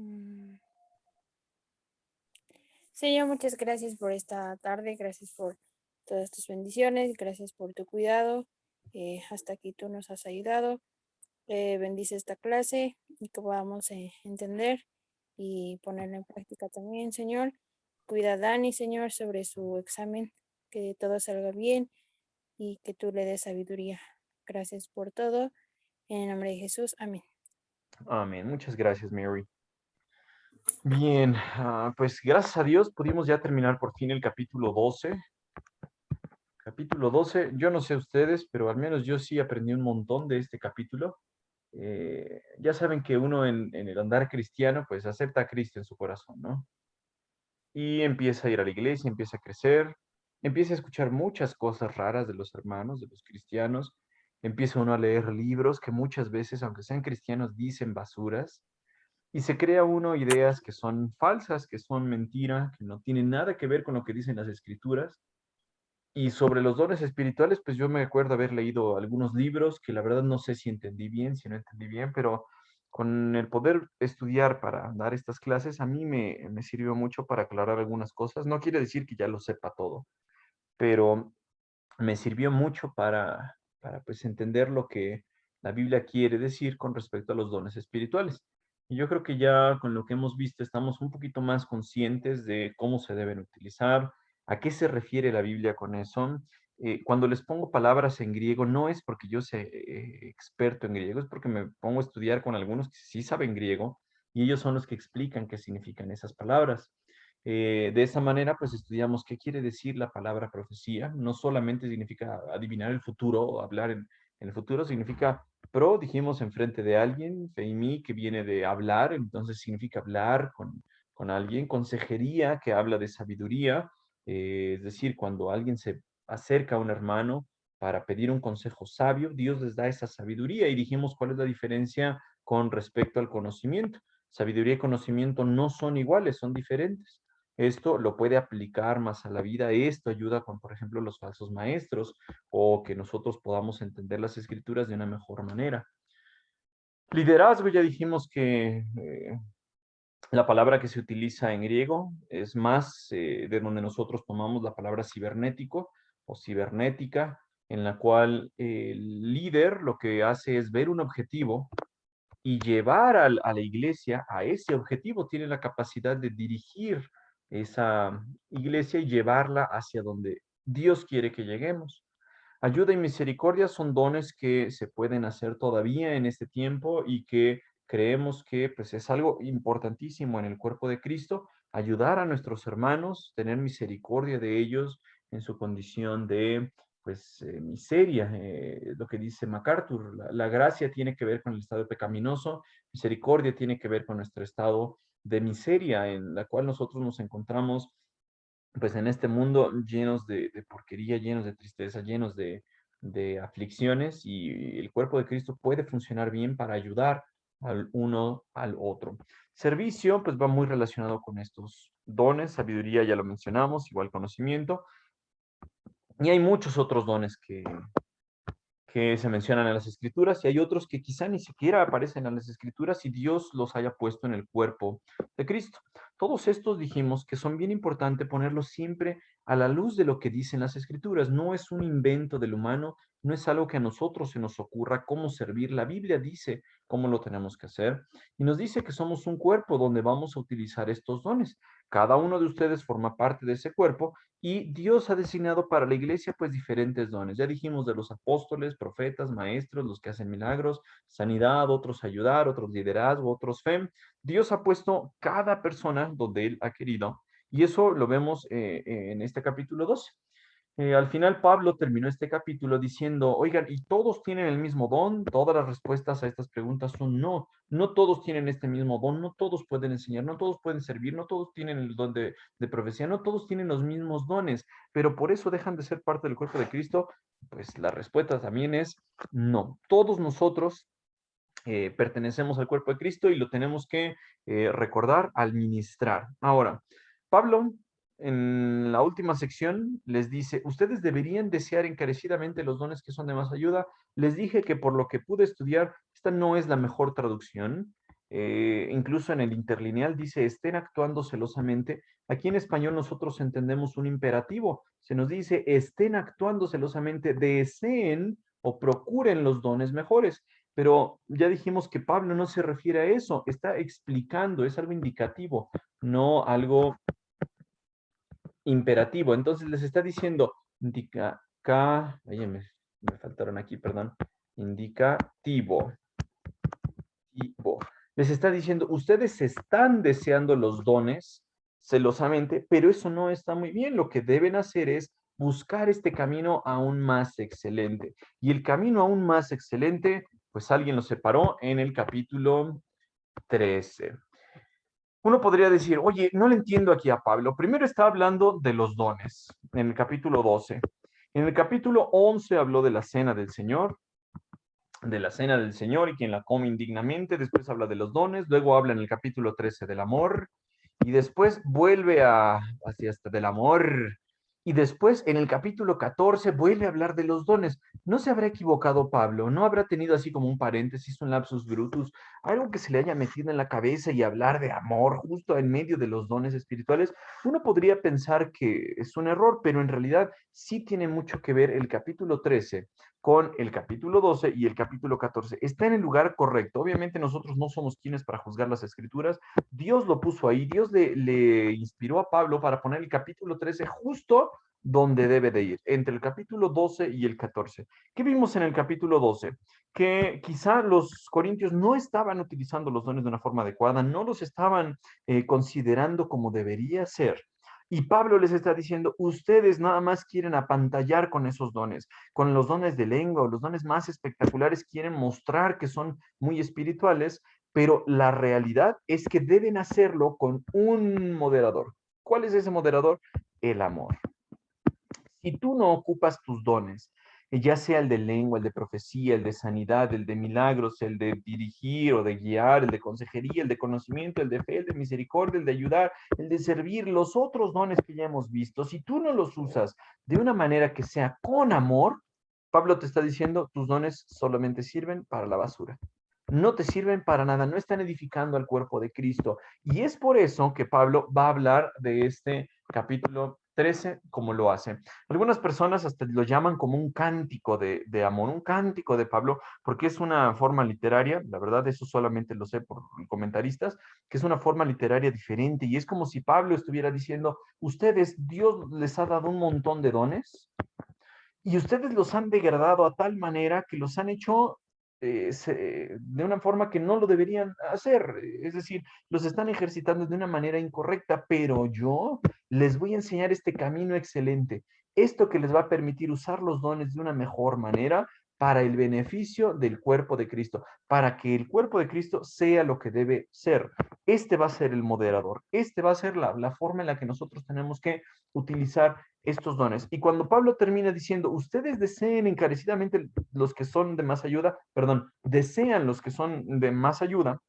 Mm. Señor, muchas gracias por esta tarde, gracias por todas tus bendiciones, gracias por tu cuidado. Hasta aquí tú nos has ayudado. Bendice esta clase y que podamos entender y ponerla en práctica también, Señor. Cuida a Dani, Señor, sobre su examen, que todo salga bien y que tú le des sabiduría. Gracias por todo. En el nombre de Jesús, amén. Amén. Muchas gracias, Mary. Bien, pues gracias a Dios pudimos ya terminar por fin el capítulo 12. Capítulo 12, yo no sé ustedes, pero al menos yo sí aprendí un montón de este capítulo. Ya saben que uno en el andar cristiano, pues acepta a Cristo en su corazón, ¿no? Y empieza a ir a la iglesia, empieza a crecer, empieza a escuchar muchas cosas raras de los hermanos, de los cristianos, empieza uno a leer libros que muchas veces, aunque sean cristianos, dicen basuras, y se crea uno ideas que son falsas, que son mentira, que no tienen nada que ver con lo que dicen las escrituras. Y sobre los dones espirituales, pues yo me acuerdo haber leído algunos libros que la verdad no sé si entendí bien, si no entendí bien, pero con el poder estudiar para dar estas clases, a mí me sirvió mucho para aclarar algunas cosas. No quiere decir que ya lo sepa todo, pero me sirvió mucho para pues entender lo que la Biblia quiere decir con respecto a los dones espirituales. Y yo creo que ya con lo que hemos visto estamos un poquito más conscientes de cómo se deben utilizar, a qué se refiere la Biblia con eso. Cuando les pongo palabras en griego, no es porque yo sea experto en griego, es porque me pongo a estudiar con algunos que sí saben griego y ellos son los que explican qué significan esas palabras. De esa manera, pues estudiamos qué quiere decir la palabra profecía. No solamente significa adivinar el futuro o hablar en el futuro, significa pro, dijimos, enfrente de alguien, feimi, que viene de hablar, entonces significa hablar con alguien, consejería, que habla de sabiduría, es decir, cuando alguien se acerca a un hermano para pedir un consejo sabio, Dios les da esa sabiduría y dijimos cuál es la diferencia con respecto al conocimiento. Sabiduría y conocimiento no son iguales, son diferentes. Esto lo puede aplicar más a la vida. Esto ayuda con, por ejemplo, los falsos maestros o que nosotros podamos entender las escrituras de una mejor manera. Liderazgo, ya dijimos que la palabra que se utiliza en griego es más de donde nosotros tomamos la palabra cibernético o cibernética, en la cual el líder lo que hace es ver un objetivo y llevar a la iglesia a ese objetivo. Tiene la capacidad de dirigir esa iglesia y llevarla hacia donde Dios quiere que lleguemos. Ayuda y misericordia son dones que se pueden hacer todavía en este tiempo y que creemos que pues, es algo importantísimo en el cuerpo de Cristo, ayudar a nuestros hermanos, tener misericordia de ellos en su condición de miseria, lo que dice MacArthur, la gracia tiene que ver con el estado pecaminoso, misericordia tiene que ver con nuestro estado de miseria en la cual nosotros nos encontramos pues en este mundo llenos de porquería, llenos de tristeza, llenos de aflicciones y el cuerpo de Cristo puede funcionar bien para ayudar al uno al otro. Servicio, pues va muy relacionado con estos dones, sabiduría ya lo mencionamos, igual conocimiento, y hay muchos otros dones que se mencionan en las escrituras y hay otros que quizá ni siquiera aparecen en las escrituras y Dios los haya puesto en el cuerpo de Cristo. Todos estos dijimos que son bien importante ponerlos siempre a la luz de lo que dicen las escrituras. No es un invento del humano, no es algo que a nosotros se nos ocurra cómo servir. La Biblia dice cómo lo tenemos que hacer y nos dice que somos un cuerpo donde vamos a utilizar estos dones. Cada uno de ustedes forma parte de ese cuerpo y Dios ha designado para la iglesia pues diferentes dones. Ya dijimos de los apóstoles, profetas, maestros, los que hacen milagros, sanidad, otros ayudar, otros liderazgo, otros fe. Dios ha puesto cada persona donde Él ha querido y eso lo vemos en este capítulo 12. Al final Pablo terminó este capítulo diciendo, oigan, ¿y todos tienen el mismo don? Todas las respuestas a estas preguntas son no. No todos tienen este mismo don, no todos pueden enseñar, no todos pueden servir, no todos tienen el don de profecía, no todos tienen los mismos dones, pero por eso dejan de ser parte del cuerpo de Cristo. Pues la respuesta también es no. Todos nosotros pertenecemos al cuerpo de Cristo y lo tenemos que recordar al ministrar. Ahora, Pablo en la última sección les dice, ustedes deberían desear encarecidamente los dones que son de más ayuda. Les dije que por lo que pude estudiar, esta no es la mejor traducción. incluso en el interlineal dice, estén actuando celosamente. Aquí en español nosotros entendemos un imperativo. Se nos dice, estén actuando celosamente, deseen o procuren los dones mejores. Pero ya dijimos que Pablo no se refiere a eso, está explicando, es algo indicativo, no algo imperativo. Entonces les está diciendo, me faltaron aquí, perdón, indicativo. Les está diciendo, ustedes están deseando los dones celosamente, pero eso no está muy bien. Lo que deben hacer es buscar este camino aún más excelente. Y el camino aún más excelente, pues alguien lo separó en el capítulo 13. Uno podría decir, oye, no le entiendo aquí a Pablo. Primero está hablando de los dones en el capítulo 12. En el capítulo 11 habló de la cena del Señor, y quien la come indignamente. Después habla de los dones. Luego habla en el capítulo 13 del amor. Y después vuelve hacia hasta del amor. Y después en el capítulo 14 vuelve a hablar de los dones. ¿No se habrá equivocado Pablo? ¿No habrá tenido así como un paréntesis, un lapsus brutus, algo que se le haya metido en la cabeza y hablar de amor justo en medio de los dones espirituales? Uno podría pensar que es un error, pero en realidad sí tiene mucho que ver el capítulo 13 con el capítulo 12 y el capítulo 14. Está en el lugar correcto. Obviamente nosotros no somos quienes para juzgar las escrituras. Dios lo puso ahí. Dios le inspiró a Pablo para poner el capítulo 13 justo donde debe de ir, entre el capítulo 12 y el 14. ¿Qué vimos en el capítulo 12? Que quizá los corintios no estaban utilizando los dones de una forma adecuada, no los estaban considerando como debería ser. Y Pablo les está diciendo, ustedes nada más quieren apantallar con esos dones, con los dones de lengua o los dones más espectaculares, quieren mostrar que son muy espirituales, pero la realidad es que deben hacerlo con un moderador. ¿Cuál es ese moderador? El amor. Si tú no ocupas tus dones, ya sea el de lengua, el de profecía, el de sanidad, el de milagros, el de dirigir o de guiar, el de consejería, el de conocimiento, el de fe, el de misericordia, el de ayudar, el de servir, los otros dones que ya hemos visto, si tú no los usas de una manera que sea con amor, Pablo te está diciendo, tus dones solamente sirven para la basura. No te sirven para nada, no están edificando al cuerpo de Cristo. Y es por eso que Pablo va a hablar de este capítulo 13 como lo hace. Algunas personas hasta lo llaman como un cántico de amor, un cántico de Pablo, porque es una forma literaria, la verdad eso solamente lo sé por comentaristas, que es una forma literaria diferente y es como si Pablo estuviera diciendo, ustedes, Dios les ha dado un montón de dones y ustedes los han degradado a tal manera que los han hecho de una forma que no lo deberían hacer. Es decir, los están ejercitando de una manera incorrecta, pero yo les voy a enseñar este camino excelente. Esto que les va a permitir usar los dones de una mejor manera para el beneficio del cuerpo de Cristo, para que el cuerpo de Cristo sea lo que debe ser. Este va a ser el moderador, este va a ser la forma en la que nosotros tenemos que utilizar estos dones. Y cuando Pablo termina diciendo, ustedes deseen encarecidamente los que son de más ayuda, perdón, desean los que son de más ayuda,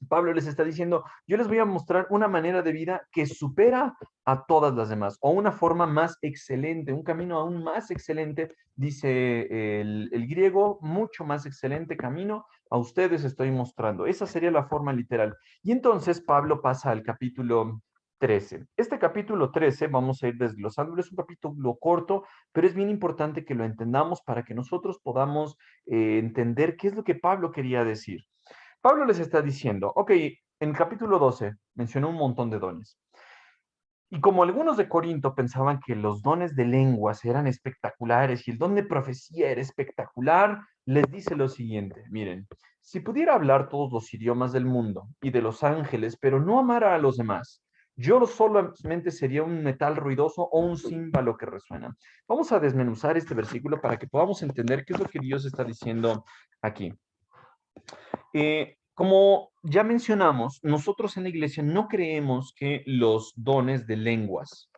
Pablo les está diciendo, yo les voy a mostrar una manera de vida que supera a todas las demás, o una forma más excelente, un camino aún más excelente, dice el griego, mucho más excelente camino, a ustedes estoy mostrando. Esa sería la forma literal. Y entonces Pablo pasa al capítulo 13. Este capítulo 13 vamos a ir desglosándolo, es un capítulo corto, pero es bien importante que lo entendamos para que nosotros podamos entender qué es lo que Pablo quería decir. Pablo les está diciendo, ok, en el capítulo 12 mencionó un montón de dones. Y como algunos de Corinto pensaban que los dones de lenguas eran espectaculares y el don de profecía era espectacular, les dice lo siguiente, miren, si pudiera hablar todos los idiomas del mundo y de los ángeles, pero no amara a los demás, yo solamente sería un metal ruidoso o un címbalo que resuena. Vamos a desmenuzar este versículo para que podamos entender qué es lo que Dios está diciendo aquí. Como ya mencionamos, nosotros en la iglesia no creemos que los dones de lenguas,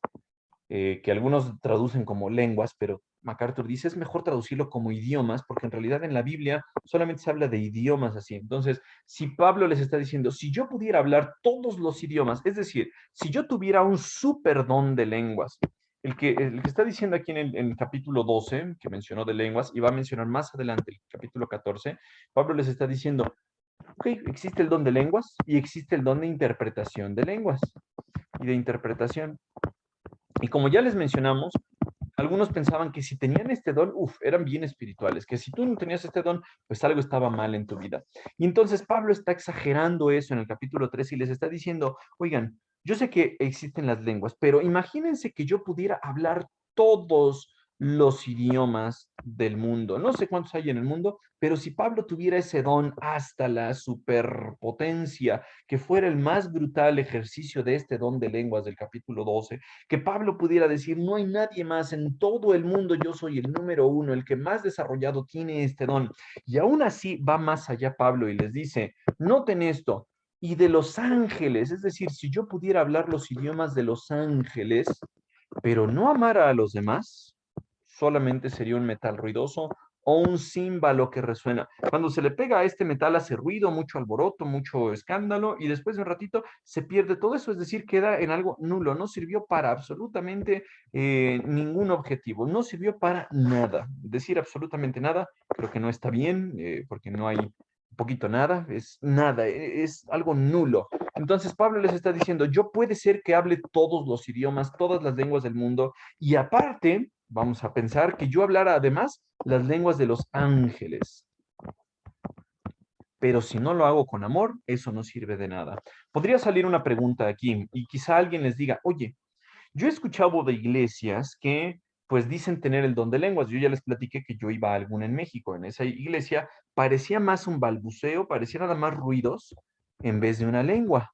que algunos traducen como lenguas, pero MacArthur dice es mejor traducirlo como idiomas, porque en realidad en la Biblia solamente se habla de idiomas así. Entonces, si Pablo les está diciendo, si yo pudiera hablar todos los idiomas, es decir, si yo tuviera un super don de lenguas, el que está diciendo aquí en el capítulo 12, que mencionó de lenguas, y va a mencionar más adelante el capítulo 14, Pablo les está diciendo, Ok, existe el don de lenguas y existe el don de interpretación de lenguas y de interpretación. Y como ya les mencionamos, algunos pensaban que si tenían este don, eran bien espirituales, que si tú no tenías este don, pues algo estaba mal en tu vida. Y entonces Pablo está exagerando eso en el capítulo 3 y les está diciendo, oigan, yo sé que existen las lenguas, pero imagínense que yo pudiera hablar todos los idiomas del mundo. No sé cuántos hay en el mundo, pero si Pablo tuviera ese don hasta la superpotencia, que fuera el más brutal ejercicio de este don de lenguas del capítulo 12, que Pablo pudiera decir, no hay nadie más en todo el mundo, yo soy el número uno, el que más desarrollado tiene este don. Y aún así va más allá Pablo y les dice, noten esto, y de los ángeles, es decir, si yo pudiera hablar los idiomas de los ángeles, pero no amara a los demás, solamente sería un metal ruidoso o un címbalo que resuena. Cuando se le pega a este metal hace ruido, mucho alboroto, mucho escándalo y después de un ratito se pierde todo eso, es decir, queda en algo nulo, no sirvió para absolutamente ningún objetivo, no sirvió para nada. Decir absolutamente nada creo que no está bien porque no hay poquito nada, es algo nulo. Entonces Pablo les está diciendo, yo puede ser que hable todos los idiomas, todas las lenguas del mundo, y aparte, vamos a pensar que yo hablara además las lenguas de los ángeles. Pero si no lo hago con amor, eso no sirve de nada. Podría salir una pregunta aquí y quizá alguien les diga, oye, yo he escuchado de iglesias que pues dicen tener el don de lenguas. Yo ya les platiqué que yo iba a alguna en México. En esa iglesia parecía más un balbuceo, parecía nada más ruidos en vez de una lengua.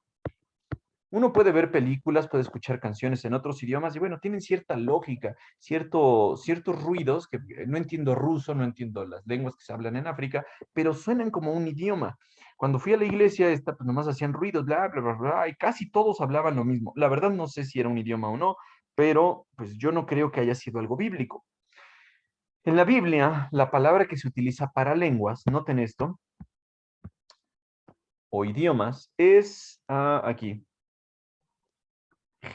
Uno puede ver películas, puede escuchar canciones en otros idiomas y bueno, tienen cierta lógica, ciertos ruidos que no entiendo ruso, no entiendo las lenguas que se hablan en África, pero suenan como un idioma. Cuando fui a la iglesia, pues nomás hacían ruidos, bla, bla, bla, bla, y casi todos hablaban lo mismo. La verdad no sé si era un idioma o no, pero pues yo no creo que haya sido algo bíblico. En la Biblia, la palabra que se utiliza para lenguas, noten esto, o idiomas, es aquí,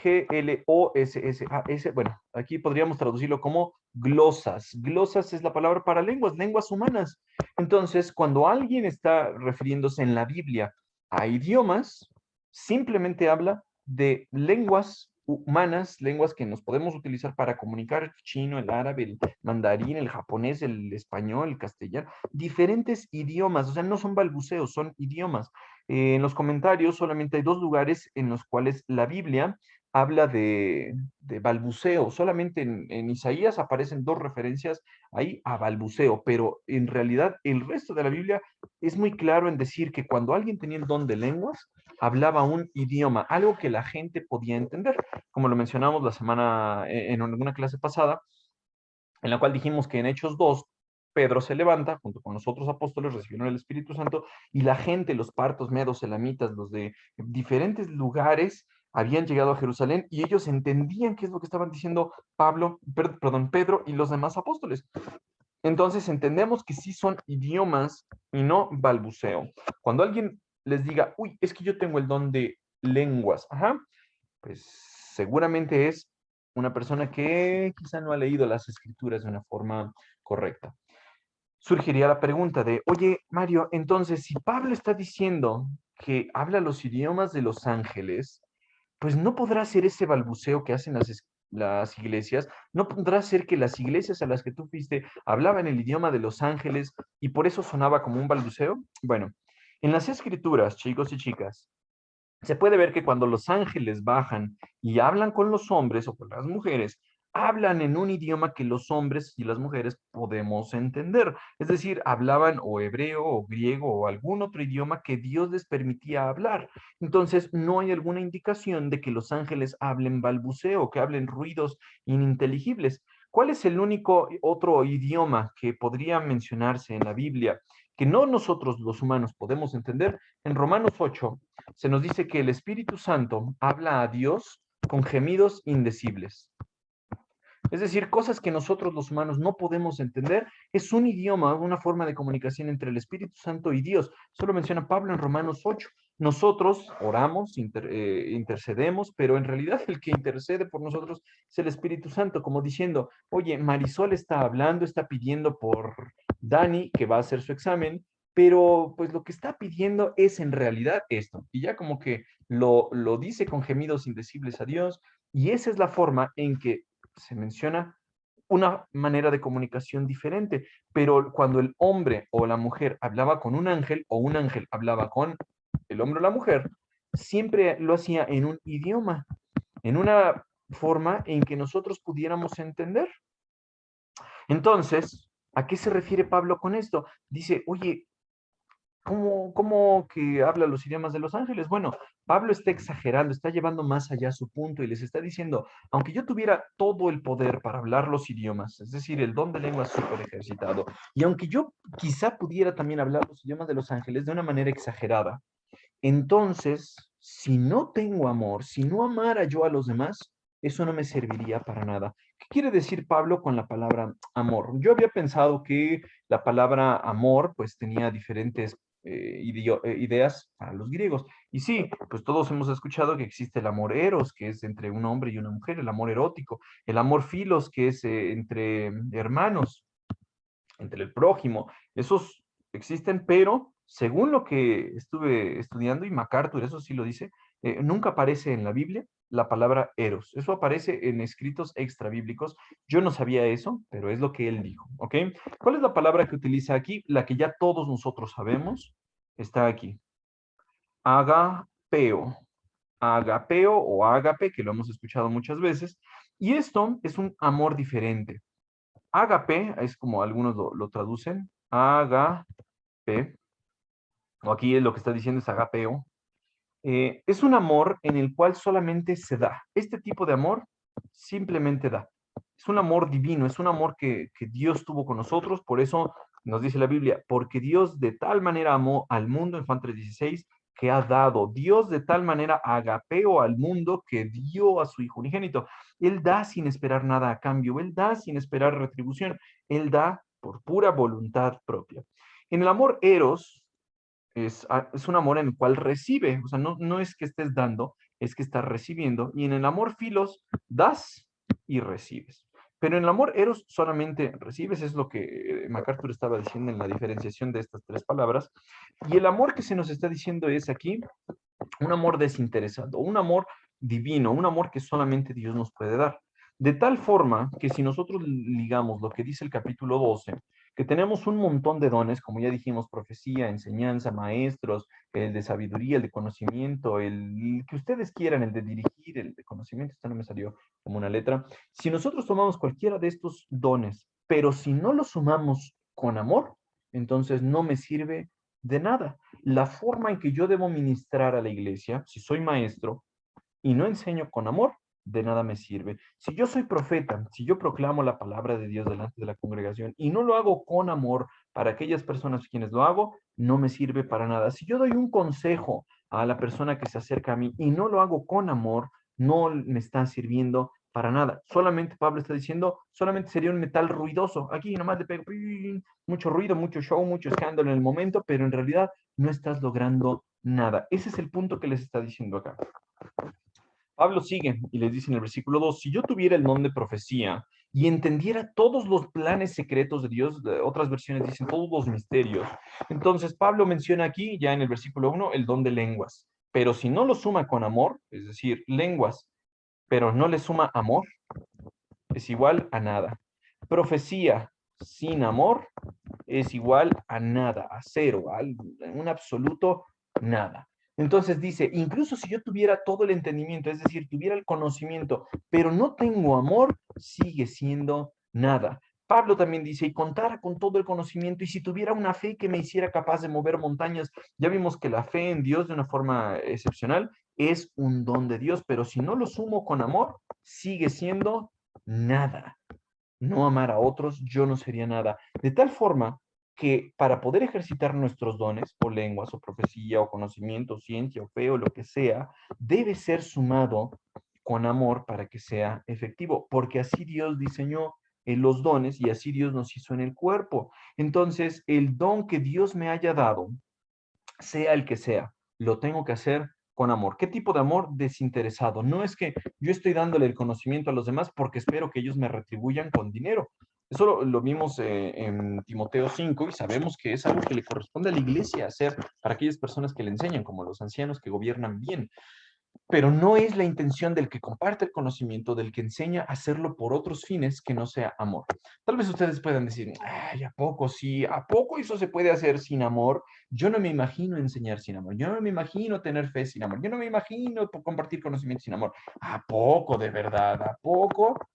Glossas. Bueno, aquí podríamos traducirlo como glosas. Glosas es la palabra para lenguas, lenguas humanas. Entonces, cuando alguien está refiriéndose en la Biblia a idiomas, simplemente habla de lenguas humanas, lenguas que nos podemos utilizar para comunicar, el chino, el árabe, el mandarín, el japonés, el español, el castellano, diferentes idiomas, o sea, no son balbuceos, son idiomas. En los comentarios solamente hay dos lugares en los cuales la Biblia habla de balbuceo. Solamente en Isaías aparecen dos referencias ahí a balbuceo, pero en realidad el resto de la Biblia es muy claro en decir que cuando alguien tenía el don de lenguas, hablaba un idioma, algo que la gente podía entender, como lo mencionamos la semana en alguna clase pasada, en la cual dijimos que en Hechos 2 Pedro se levanta junto con los otros apóstoles, recibieron el Espíritu Santo y la gente, los partos, medos, elamitas, los de diferentes lugares, habían llegado a Jerusalén y ellos entendían qué es lo que estaban diciendo Pedro y los demás apóstoles. Entonces entendemos que sí son idiomas y no balbuceo. Cuando alguien les diga, uy, es que yo tengo el don de lenguas, ajá, pues seguramente es una persona que quizá no ha leído las escrituras de una forma correcta. Surgiría la pregunta de, oye, Mario, entonces, si Pablo está diciendo que habla los idiomas de los ángeles, pues no podrá ser ese balbuceo que hacen las iglesias, no podrá ser que las iglesias a las que tú fuiste hablaban el idioma de los ángeles y por eso sonaba como un balbuceo. Bueno, en las escrituras, chicos y chicas, se puede ver que cuando los ángeles bajan y hablan con los hombres o con las mujeres, hablan en un idioma que los hombres y las mujeres podemos entender. Es decir, hablaban o hebreo o griego o algún otro idioma que Dios les permitía hablar. Entonces, no hay alguna indicación de que los ángeles hablen balbuceo, que hablen ruidos ininteligibles. ¿Cuál es el único otro idioma que podría mencionarse en la Biblia que no nosotros los humanos podemos entender? En Romanos 8 se nos dice que el Espíritu Santo habla a Dios con gemidos indecibles. Es decir, cosas que nosotros los humanos no podemos entender, es un idioma, una forma de comunicación entre el Espíritu Santo y Dios. Solo menciona Pablo en Romanos 8. Nosotros oramos, intercedemos, pero en realidad el que intercede por nosotros es el Espíritu Santo, como diciendo, oye, Marisol está hablando, está pidiendo por Dani, que va a hacer su examen, pero pues lo que está pidiendo es en realidad esto. Y ya como que lo dice con gemidos indecibles a Dios, y esa es la forma en que se menciona una manera de comunicación diferente, pero cuando el hombre o la mujer hablaba con un ángel o un ángel hablaba con el hombre o la mujer, siempre lo hacía en un idioma, en una forma en que nosotros pudiéramos entender. Entonces, ¿a qué se refiere Pablo con esto? Dice, oye, ¿cómo que habla los idiomas de los ángeles? Bueno, Pablo está exagerando, está llevando más allá su punto y les está diciendo, aunque yo tuviera todo el poder para hablar los idiomas, es decir, el don de lengua súper ejercitado, y aunque yo quizá pudiera también hablar los idiomas de los ángeles de una manera exagerada, entonces, si no tengo amor, si no amara yo a los demás, eso no me serviría para nada. ¿Qué quiere decir Pablo con la palabra amor? Yo había pensado que la palabra amor pues tenía diferentes ideas para los griegos. Y sí, pues todos hemos escuchado que existe el amor eros, que es entre un hombre y una mujer, el amor erótico, el amor filos, que es entre hermanos, entre el prójimo. Esos existen, pero según lo que estuve estudiando, y MacArthur eso sí lo dice, nunca aparece en la Biblia la palabra eros. Eso aparece en escritos extrabíblicos. Yo no sabía eso, pero es lo que él dijo, ¿ok? ¿Cuál es la palabra que utiliza aquí? La que ya todos nosotros sabemos, está aquí. Agapeo. Agapeo o ágape, que lo hemos escuchado muchas veces. Y esto es un amor diferente. Ágape es como algunos lo traducen. Agape, o aquí lo que está diciendo es agapeo. Es un amor en el cual solamente se da. Este tipo de amor simplemente da. Es un amor divino, es un amor que Dios tuvo con nosotros. Por eso nos dice la Biblia, porque Dios de tal manera amó al mundo, en Juan 3:16, que ha dado. Dios de tal manera agapeo al mundo que dio a su Hijo unigénito. Él da sin esperar nada a cambio, Él da sin esperar retribución, Él da por pura voluntad propia. En el amor eros, es un amor en el cual recibe, o sea, no es que estés dando, es que estás recibiendo. Y en el amor filos, das y recibes. Pero en el amor eros solamente recibes, es lo que MacArthur estaba diciendo en la diferenciación de estas tres palabras. Y el amor que se nos está diciendo es aquí un amor desinteresado, un amor divino, un amor que solamente Dios nos puede dar. De tal forma que si nosotros ligamos lo que dice el capítulo 12, que tenemos un montón de dones, como ya dijimos, profecía, enseñanza, maestros, el de sabiduría, el de conocimiento, el que ustedes quieran, el de dirigir, el de conocimiento, esto no me salió como una letra. Si nosotros tomamos cualquiera de estos dones, pero si no los sumamos con amor, entonces no me sirve de nada. La forma en que yo debo ministrar a la iglesia, si soy maestro y no enseño con amor, de nada me sirve. Si yo soy profeta, si yo proclamo la palabra de Dios delante de la congregación y no lo hago con amor para aquellas personas quienes lo hago, no me sirve para nada. Si yo doy un consejo a la persona que se acerca a mí y no lo hago con amor, no me está sirviendo para nada. Solamente Pablo está diciendo, solamente sería un metal ruidoso. Aquí nomás le pego mucho ruido, mucho show, mucho escándalo en el momento, pero en realidad no estás logrando nada. Ese es el punto que les está diciendo acá. Pablo sigue y les dice en el versículo 2, si yo tuviera el don de profecía y entendiera todos los planes secretos de Dios, otras versiones dicen todos los misterios, entonces Pablo menciona aquí ya en el versículo 1 el don de lenguas, pero si no lo suma con amor, es decir, lenguas, pero no le suma amor, es igual a nada. Profecía sin amor es igual a nada, a cero, a un absoluto nada. Entonces dice, incluso si yo tuviera todo el entendimiento, es decir, tuviera el conocimiento, pero no tengo amor, sigue siendo nada. Pablo también dice, y contara con todo el conocimiento, y si tuviera una fe que me hiciera capaz de mover montañas, ya vimos que la fe en Dios de una forma excepcional es un don de Dios, pero si no lo sumo con amor, sigue siendo nada. No amar a otros, yo no sería nada. De tal forma que para poder ejercitar nuestros dones, o lenguas, o profecía, o conocimiento, o ciencia, o fe, o lo que sea, debe ser sumado con amor para que sea efectivo, porque así Dios diseñó los dones y así Dios nos hizo en el cuerpo. Entonces, el don que Dios me haya dado, sea el que sea, lo tengo que hacer con amor. ¿Qué tipo de amor? Desinteresado. No es que yo estoy dándole el conocimiento a los demás porque espero que ellos me retribuyan con dinero. Eso lo vimos en Timoteo 5 y sabemos que es algo que le corresponde a la iglesia hacer para aquellas personas que le enseñan, como los ancianos que gobiernan bien. Pero no es la intención del que comparte el conocimiento, del que enseña, hacerlo por otros fines que no sea amor. Tal vez ustedes puedan decir, ay, ¿a poco sí? ¿A poco eso se puede hacer sin amor? Yo no me imagino enseñar sin amor. Yo no me imagino tener fe sin amor. Yo no me imagino compartir conocimiento sin amor. ¿A poco de verdad? ¿A poco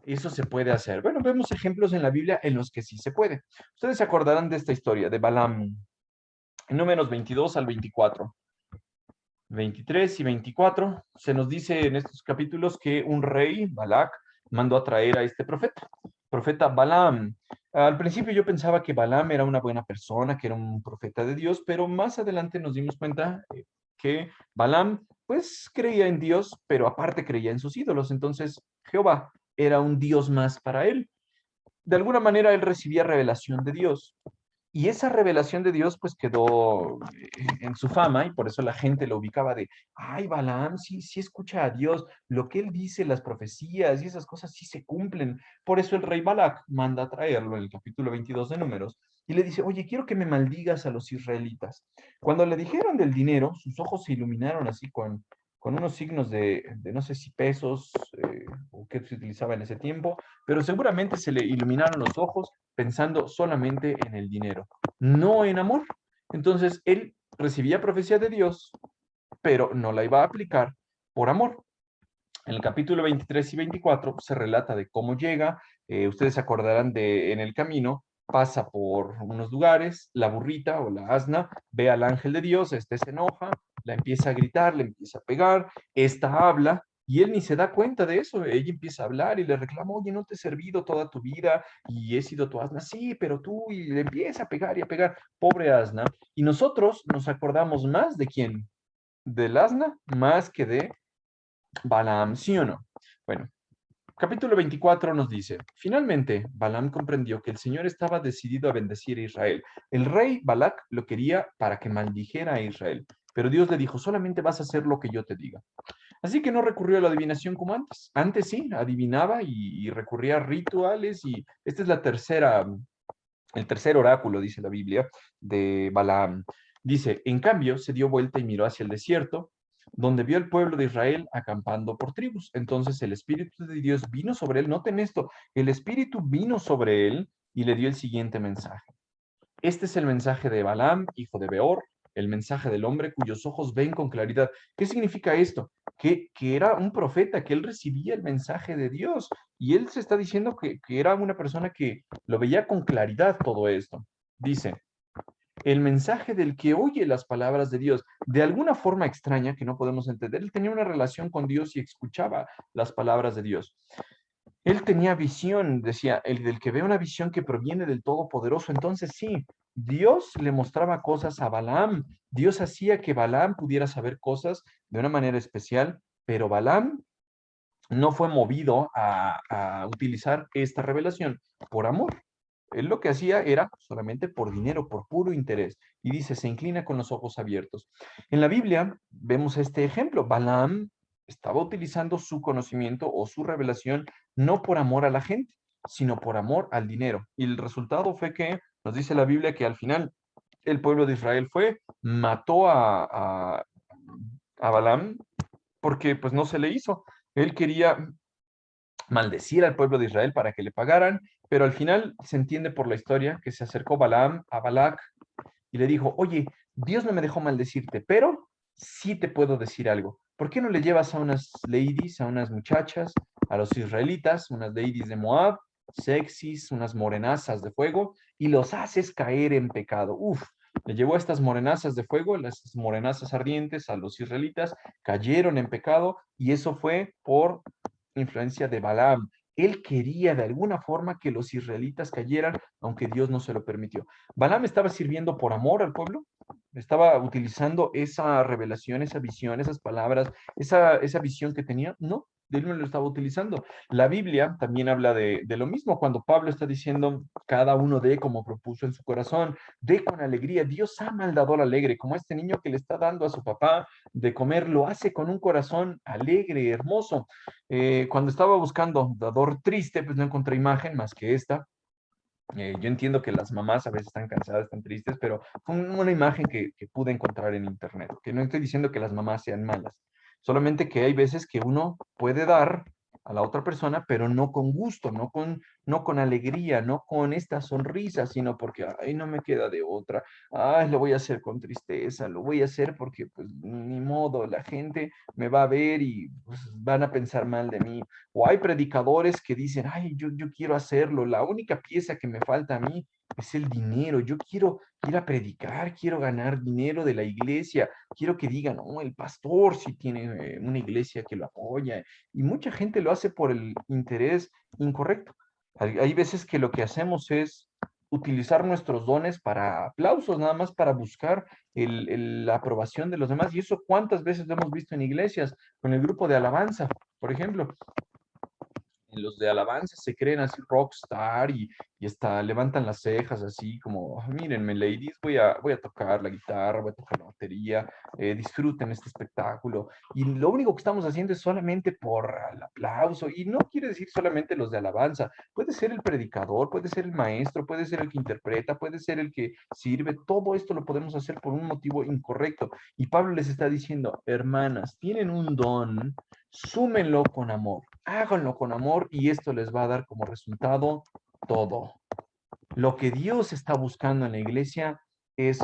eso se puede hacer? Bueno, vemos ejemplos en la Biblia en los que sí se puede. Ustedes se acordarán de esta historia de Balaam, en Números 22 al 24. 23 y 24, se nos dice en estos capítulos que un rey, Balac, mandó a traer a este profeta Balaam. Al principio yo pensaba que Balaam era una buena persona, que era un profeta de Dios, pero más adelante nos dimos cuenta que Balaam pues creía en Dios, pero aparte creía en sus ídolos. Entonces Jehová era un Dios más para él. De alguna manera él recibía revelación de Dios. Y esa revelación de Dios pues quedó en su fama y por eso la gente lo ubicaba de, ay, Balaam sí, sí escucha a Dios, lo que él dice, las profecías y esas cosas sí se cumplen. Por eso el rey Balac manda a traerlo en el capítulo 22 de Números y le dice, oye, quiero que me maldigas a los israelitas. Cuando le dijeron del dinero, sus ojos se iluminaron así con unos signos de no sé si pesos o qué se utilizaba en ese tiempo, pero seguramente se le iluminaron los ojos pensando solamente en el dinero, no en amor. Entonces, él recibía profecía de Dios, pero no la iba a aplicar por amor. En el capítulo 23 y 24 se relata de cómo llega, ustedes se acordarán de en el camino, pasa por unos lugares, la burrita o la asna ve al ángel de Dios, este se enoja, la empieza a gritar, le empieza a pegar, esta habla y él ni se da cuenta de eso, ella empieza a hablar y le reclama, oye, no te he servido toda tu vida y he sido tu asna, sí, pero tú, y le empieza a pegar y a pegar, pobre asna, y nosotros nos acordamos más de quién, del asna, más que de Balaam, ¿sí o no? Bueno, capítulo 24 nos dice, finalmente Balaam comprendió que el Señor estaba decidido a bendecir a Israel. El rey Balac lo quería para que maldijera a Israel, pero Dios le dijo, solamente vas a hacer lo que yo te diga. Así que no recurrió a la adivinación como antes. Antes sí, adivinaba y recurría a rituales y esta es el tercer oráculo, dice la Biblia, de Balaam. Dice, en cambio, se dio vuelta y miró hacia el desierto, donde vio al pueblo de Israel acampando por tribus. Entonces el Espíritu de Dios vino sobre él. Noten esto, el Espíritu vino sobre él y le dio el siguiente mensaje. Este es el mensaje de Balaam, hijo de Beor, el mensaje del hombre cuyos ojos ven con claridad. ¿Qué significa esto? Que era un profeta, que él recibía el mensaje de Dios y él se está diciendo que era una persona que lo veía con claridad todo esto. Dice, el mensaje del que oye las palabras de Dios, de alguna forma extraña que no podemos entender, él tenía una relación con Dios y escuchaba las palabras de Dios. Él tenía visión, decía, el del que ve una visión que proviene del Todopoderoso. Entonces sí, Dios le mostraba cosas a Balaam. Dios hacía que Balaam pudiera saber cosas de una manera especial, pero Balaam no fue movido a utilizar esta revelación por amor. Él lo que hacía era solamente por dinero, por puro interés. Y dice, se inclina con los ojos abiertos. En la Biblia vemos este ejemplo. Balaam estaba utilizando su conocimiento o su revelación no por amor a la gente, sino por amor al dinero. Y el resultado fue que nos dice la Biblia que al final el pueblo de Israel mató a Balaam porque pues no se le hizo. Él quería maldecir al pueblo de Israel para que le pagaran, pero al final se entiende por la historia que se acercó Balaam a Balac y le dijo, oye, Dios no me dejó maldecirte, pero sí te puedo decir algo. ¿Por qué no le llevas a unas ladies, a unas muchachas, a los israelitas, unas ladies de Moab, sexys, unas morenazas de fuego, y los haces caer en pecado? Uf, le llevó a estas morenazas de fuego, las morenazas ardientes a los israelitas, cayeron en pecado, y eso fue por influencia de Balaam. Él quería de alguna forma que los israelitas cayeran, aunque Dios no se lo permitió. Balaam estaba sirviendo por amor al pueblo, estaba utilizando esa revelación, esa visión, esas palabras, esa visión que tenía, no, él no lo estaba utilizando. La Biblia también habla de lo mismo, cuando Pablo está diciendo, cada uno dé como propuso en su corazón, dé con alegría, Dios ama al dador alegre, como este niño que le está dando a su papá de comer, lo hace con un corazón alegre, hermoso. Cuando estaba buscando dador triste, pues no encontré imagen más que esta, Yo entiendo que las mamás a veces están cansadas, están tristes, pero fue una imagen que pude encontrar en internet. Que no estoy diciendo que las mamás sean malas, solamente que hay veces que uno puede dar a la otra persona, pero no con gusto, no con alegría, no con esta sonrisa, sino porque, ay, no me queda de otra, ay, lo voy a hacer con tristeza, lo voy a hacer porque, pues, ni modo, la gente me va a ver y pues, van a pensar mal de mí. O hay predicadores que dicen, ay, yo quiero hacerlo, la única pieza que me falta a mí es el dinero, yo quiero ir a predicar, quiero ganar dinero de la iglesia, quiero que digan, oh, el pastor sí tiene una iglesia que lo apoya, y mucha gente lo hace por el interés incorrecto. Hay veces que lo que hacemos es utilizar nuestros dones para aplausos, nada más para buscar la aprobación de los demás, y eso cuántas veces lo hemos visto en iglesias, con el grupo de alabanza, por ejemplo. En los de alabanza se creen así rockstar y hasta levantan las cejas así como, "Ah, mírenme, ladies, voy a tocar la guitarra, voy a tocar la batería, disfruten este espectáculo". Y lo único que estamos haciendo es solamente por el aplauso. Y no quiere decir solamente los de alabanza. Puede ser el predicador, puede ser el maestro, puede ser el que interpreta, puede ser el que sirve. Todo esto lo podemos hacer por un motivo incorrecto. Y Pablo les está diciendo, hermanas, tienen un don, súmenlo con amor, háganlo con amor y esto les va a dar como resultado todo. Lo que Dios está buscando en la iglesia es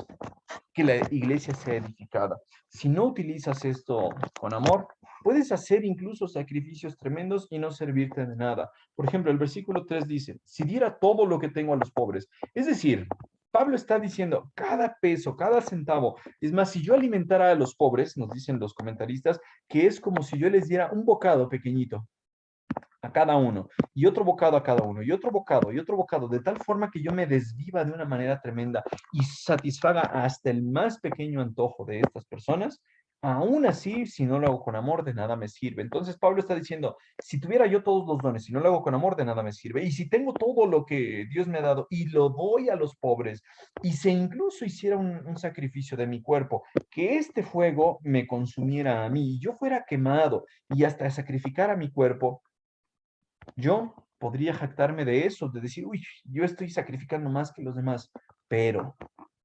que la iglesia sea edificada. Si no utilizas esto con amor, puedes hacer incluso sacrificios tremendos y no servirte de nada. Por ejemplo, el versículo 3 dice, si diera todo lo que tengo a los pobres. Es decir, Pablo está diciendo, cada peso, cada centavo, es más, si yo alimentara a los pobres, nos dicen los comentaristas, que es como si yo les diera un bocado pequeñito a cada uno, y otro bocado a cada uno, y otro bocado, y otro bocado, de tal forma que yo me desviva de una manera tremenda y satisfaga hasta el más pequeño antojo de estas personas, aún así, si no lo hago con amor, de nada me sirve. Entonces Pablo está diciendo, si tuviera yo todos los dones, si no lo hago con amor, de nada me sirve. Y si tengo todo lo que Dios me ha dado y lo doy a los pobres, y si incluso hiciera un sacrificio de mi cuerpo, que este fuego me consumiera a mí, y yo fuera quemado, y hasta sacrificar a mi cuerpo, yo podría jactarme de eso, de decir, uy, yo estoy sacrificando más que los demás, pero,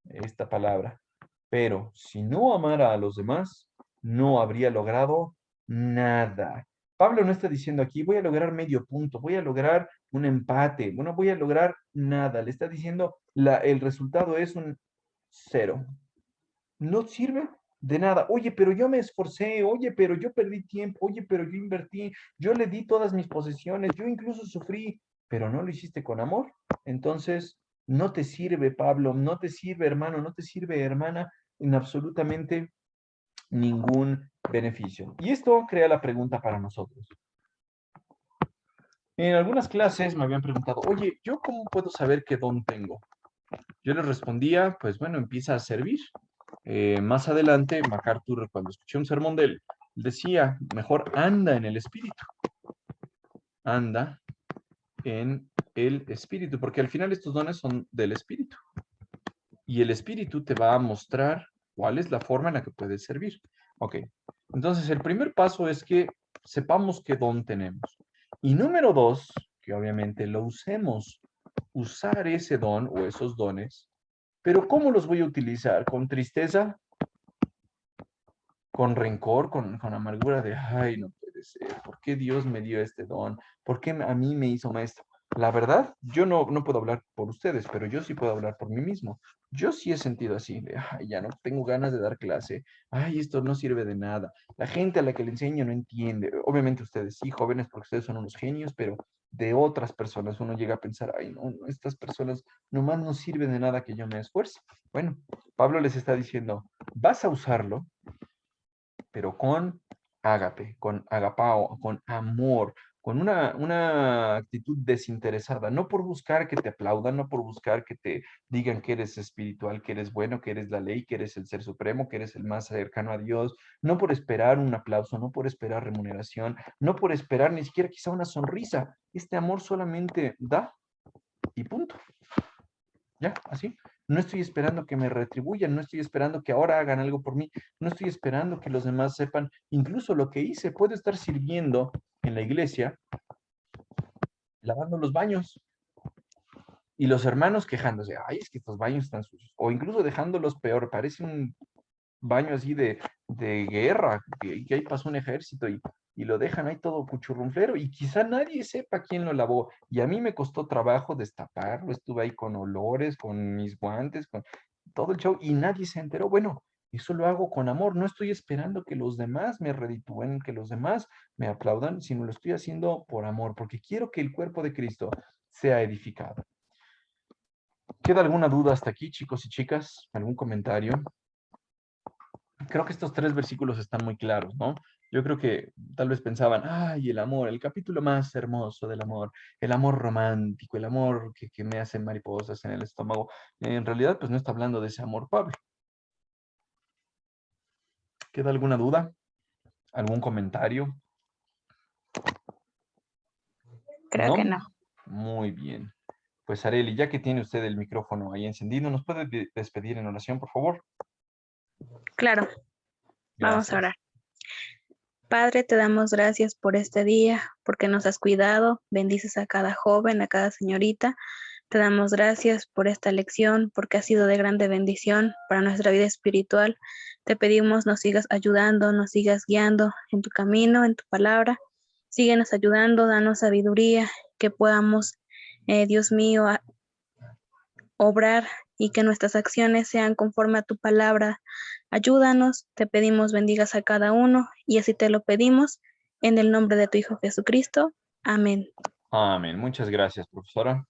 esta palabra, pero si no amara a los demás, no habría logrado nada. Pablo no está diciendo aquí, voy a lograr medio punto, voy a lograr un empate, bueno, voy a lograr nada. Le está diciendo, el resultado es un cero, no sirve de nada. Oye, pero yo me esforcé, oye, pero yo perdí tiempo, oye, pero yo invertí, yo le di todas mis posesiones, yo incluso sufrí, pero no lo hiciste con amor. Entonces, no te sirve, Pablo, no te sirve, hermano, no te sirve, hermana, en absolutamente ningún beneficio. Y esto crea la pregunta para nosotros. En algunas clases me habían preguntado, oye, ¿yo cómo puedo saber qué don tengo? Yo les respondía, pues bueno, empieza a servir. Más adelante, MacArthur, cuando escuché un sermón de él, decía, mejor anda en el espíritu, anda en el espíritu, porque al final estos dones son del espíritu. Y el espíritu te va a mostrar cuál es la forma en la que puedes servir. Ok, entonces el primer paso es que sepamos qué don tenemos. Y número dos, que obviamente lo usemos, usar ese don o esos dones. Pero ¿cómo los voy a utilizar? ¿Con tristeza? ¿Con rencor? ¿Con amargura de, ay, no puede ser? ¿Por qué Dios me dio este don? ¿Por qué a mí me hizo maestro? La verdad, yo no puedo hablar por ustedes, pero yo sí puedo hablar por mí mismo. Yo sí he sentido así, de, ay, ya no tengo ganas de dar clase. Ay, esto no sirve de nada. La gente a la que le enseño no entiende. Obviamente ustedes sí, jóvenes, porque ustedes son unos genios, pero de otras personas uno llega a pensar, ay, no, no, estas personas nomás no sirven de nada que yo me esfuerce. Bueno, Pablo les está diciendo, vas a usarlo, pero con ágape, con agapao, con amor, con una actitud desinteresada, no por buscar que te aplaudan, no por buscar que te digan que eres espiritual, que eres bueno, que eres la ley, que eres el ser supremo, que eres el más cercano a Dios, no por esperar un aplauso, no por esperar remuneración, no por esperar ni siquiera quizá una sonrisa. Este amor solamente da y punto. Ya, así. No estoy esperando que me retribuyan, no estoy esperando que ahora hagan algo por mí, no estoy esperando que los demás sepan incluso lo que hice. Puedo estar sirviendo en la iglesia, lavando los baños. Y los hermanos quejándose, ay, es que estos baños están sucios, o incluso dejándolos peor, parece un baño así de guerra, que ahí pasó un ejército y lo dejan ahí todo cuchurrumflero y quizá nadie sepa quién lo lavó. Y a mí me costó trabajo destaparlo, estuve ahí con olores, con mis guantes, con todo el show y nadie se enteró. Bueno, eso lo hago con amor, no estoy esperando que los demás me reditúen, que los demás me aplaudan, sino lo estoy haciendo por amor, porque quiero que el cuerpo de Cristo sea edificado. ¿Queda alguna duda hasta aquí, chicos y chicas? ¿Algún comentario? Creo que estos tres versículos están muy claros, ¿no? Yo creo que tal vez pensaban, ay, el amor, el capítulo más hermoso del amor, el amor romántico, el amor que me hace mariposas en el estómago. En realidad, pues no está hablando de ese amor, Pablo. ¿Queda alguna duda? ¿Algún comentario? Creo que ¿No? no. Muy bien. Pues Areli, ya que tiene usted el micrófono ahí encendido, ¿nos puede despedir en oración, por favor? Claro, vamos a Gracias. orar. Padre, te damos gracias por este día, porque nos has cuidado, bendices a cada joven, a cada señorita. Te damos gracias por esta lección, porque ha sido de grande bendición para nuestra vida espiritual. Te pedimos nos sigas ayudando, nos sigas guiando en tu camino, en tu palabra. Síguenos ayudando, danos sabiduría, que podamos, Dios mío, obrar y que nuestras acciones sean conforme a tu palabra. Ayúdanos, te pedimos bendigas a cada uno y así te lo pedimos en el nombre de tu Hijo Jesucristo. Amén. Amén. Muchas gracias, profesora.